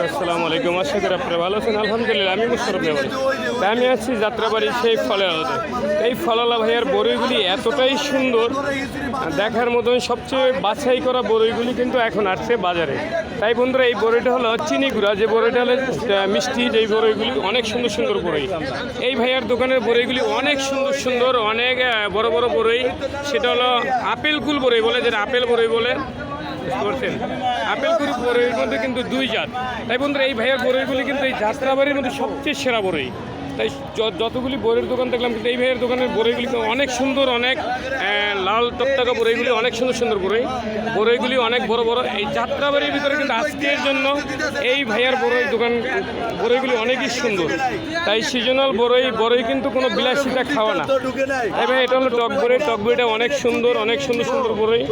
আসসালামু আলাইকুম, আশা করি আপনারা ভালো আছেন। আলহামদুলিল্লাহ আমি মুশারফ মেহমান। তাই আমি আছি যাত্রাবাড়ি সেই ফলের আলোতে। এই ফলালা ভাইয়ার বড়ইগুলি এতটাই সুন্দর, দেখার মতন সবচেয়ে বাছাই করা বড়ইগুলি কিন্তু এখন আসছে বাজারে। তাই বন্ধুরা, এই বড়ইটা হলো চিনি গুঁড়া, যে বড়ইটা হলো মিষ্টি, যেই বড়ইগুলি অনেক সুন্দর সুন্দর বড়ই। এই ভাইয়ার দোকানের বড়ইগুলি অনেক সুন্দর সুন্দর, অনেক বড় বড় বড়ই। সেটা হলো আপেল কুল বড়ই বলে, যেটা আপেল বড়ই বলে, বুঝতে পারছেন? আপেল কুল বড়ইয়ের মধ্যে কিন্তু দুই জাত। তাই বন্ধুরা, এই ভাইয়ার বড়ইগুলি কিন্তু এই যাত্রাবাড়ির মধ্যে সবচেয়ে সেরা বড়ই। তাই যতগুলি বড়ির দোকান দেখলাম, কিন্তু এই ভাইয়ের দোকানের বড়ইগুলি অনেক সুন্দর, অনেক লাল টকটকা বড়ইগুলি অনেক সুন্দর সুন্দর বড়ইগুলি অনেক বড় বড়। এই যাত্রাবাড়ির ভিতরে কিন্তু আজকের জন্য এই ভাইয়ার বড়ইগুলি অনেকই সুন্দর। তাই সিজনাল বড়ই কিন্তু কোনো বিলাসিতা খাওয়া না। এই ভাই, এটা হলো টক বড়িটা অনেক সুন্দর, অনেক সুন্দর সুন্দর বড়ই।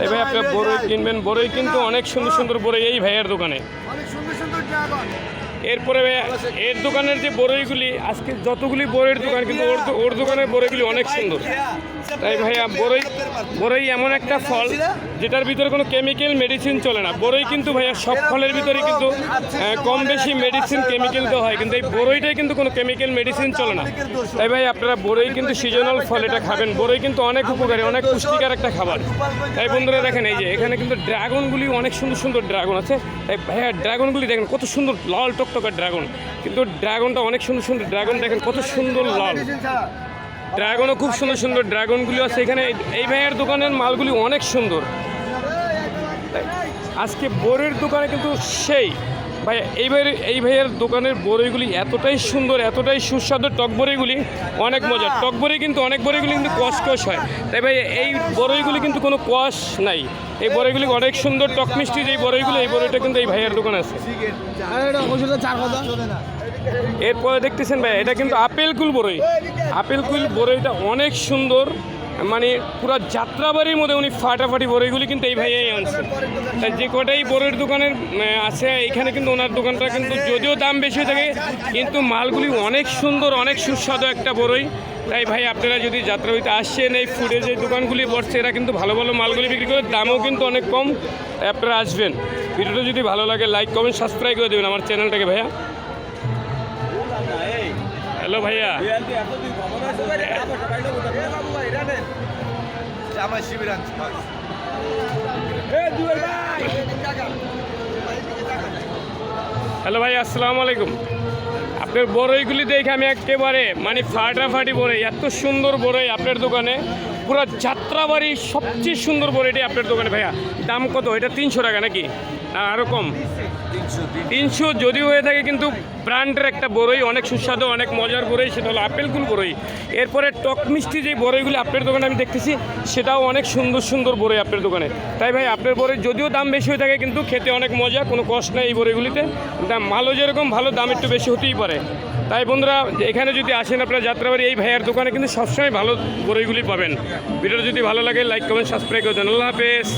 এই ভাই, আপনার বড়ই কিনবেন, বড়ই কিন্তু অনেক সুন্দর সুন্দর বড়ই এই ভাইয়ার দোকানে। এরপরে এর দোকানের যে বড়ইগুলি, আজকে যতগুলি বড়ইয়ের দোকান, কিন্তু ওর দোকানের বড়ইগুলি অনেক সুন্দর। তাই ভাইয়া, বড়ই এমন একটা ফল যেটার ভিতরে কোনো কেমিক্যাল মেডিসিন চলে না। বড়ই কিন্তু ভাইয়া সব ফলের ভিতরে কিন্তু কম বেশি মেডিসিন কেমিক্যাল দেওয়া হয়, কিন্তু এই বড়ইটাই কিন্তু কোনো কেমিক্যাল মেডিসিন চলে না। তাই ভাই, আপনারা বড়ই কিন্তু সিজনাল ফল, এটা খাবেন। বড়ই কিন্তু অনেক উপকারী, অনেক পুষ্টিকর একটা খাবার। তাই বন্ধুরা দেখেন, এই যে এখানে কিন্তু ড্রাগনগুলি অনেক সুন্দর সুন্দর ড্রাগন আছে। তাই ভাইয়া, ড্রাগনগুলি দেখেন কত সুন্দর, লাল টকটকা ড্রাগন। কিন্তু ড্রাগনটা অনেক সুন্দর সুন্দর ড্রাগন, দেখেন কত সুন্দর লাল। ড্রাগনও খুব সুন্দর সুন্দর ড্রাগনগুলি আছে এখানে। এই ভাইয়ের দোকানের মালগুলি অনেক সুন্দর। আজকে বড়ির দোকানে কিন্তু সেই ভাই, এই ভাইয়ের দোকানের বড়িগুলি এতটাই সুন্দর, এতটাই সুস্বাদু। টক বড়িগুলি অনেক মজার। টক বড়ি কিন্তু অনেক বড়িগুলি কিন্তু কষ হয়। তাই ভাই, এই বড়িগুলি কিন্তু কোনো কষ নাই। এই বড়িগুলি অনেক সুন্দর, টক মিষ্টি যেই বড়িগুলো, এই বড়িটা কিন্তু এই ভাইয়ের দোকানে আছে। এরপরে দেখতেছেন ভাই, এটা কিন্তু আপেল কুল বড়ইটা অনেক সুন্দর, মানে পুরো যাত্রাবাড়ির মধ্যে উনি ফাটাফাটি বড়ইগুলি কিন্তু এই ভাইয়াই আনছে। তাই যে কটাই বড়ির দোকানের আছে, এখানে কিন্তু ওনার দোকানটা কিন্তু যদিও দাম বেশি থাকে, কিন্তু মালগুলি অনেক সুন্দর, অনেক সুস্বাদু একটা বড়ই। তাই ভাই, আপনারা যদি যাত্রাবাড়িতে আসছেন, এই ফুডের যে দোকানগুলি বসছে, এরা কিন্তু ভালো ভালো মালগুলি বিক্রি করে, দামও কিন্তু অনেক কম। তাই আপনারা আসবেন। ভিডিওটা যদি ভালো লাগে, লাইক কমেন্ট সাবস্ক্রাইব করে দেবেন আমার চ্যানেলটাকে ভাইয়া। হ্যালো ভাইয়া, হ্যালো ভাই, আসসালামু আলাইকুম। আপনার বড়ইগুলি দেখে আমি একেবারে মানে ফাটাফাটি বড়ই, এত সুন্দর বড়ই আপনার দোকানে। পুরো যাত্রাবাড়ির সবচেয়ে সুন্দর বড়ইটি আপনার দোকানে। ভাইয়া, দাম কত? এটা 300 টাকা নাকি, না আরও কম? 300 যদি হয়ে থাকে, কিন্তু ব্র্যান্ডের একটা বড়ই, অনেক সুস্বাদু, অনেক মজার বড়ই, সেটা হলো আপেল কুল বড়ই। এরপরে টক মিষ্টি যে বড়ইগুলি আপনার দোকানে আমি দেখতেছি, সেটাও অনেক সুন্দর সুন্দর বড়ই আপনার দোকানে। তাই ভাই, আপনার বড়ই যদিও দাম বেশি হয়ে থাকে, কিন্তু খেতে অনেক মজা, কোনো কষ্ট নেই এই বড়ইগুলিতে। দাম ভালো, যেরকম ভালো, দাম একটু বেশি হতেই পারে। তাই বন্ধুরা, এখানে যদি আসেন আপনারা যাত্রাবাড়ি, এই ভাইয়ার দোকানে কিন্তু সবসময় ভালো বড়ইগুলি পাবেন। ভিডিওটা যদি ভালো লাগে, লাইক কমেন্ট সাবস্ক্রাইব করে দেন। আল্লাহ হাফেজ।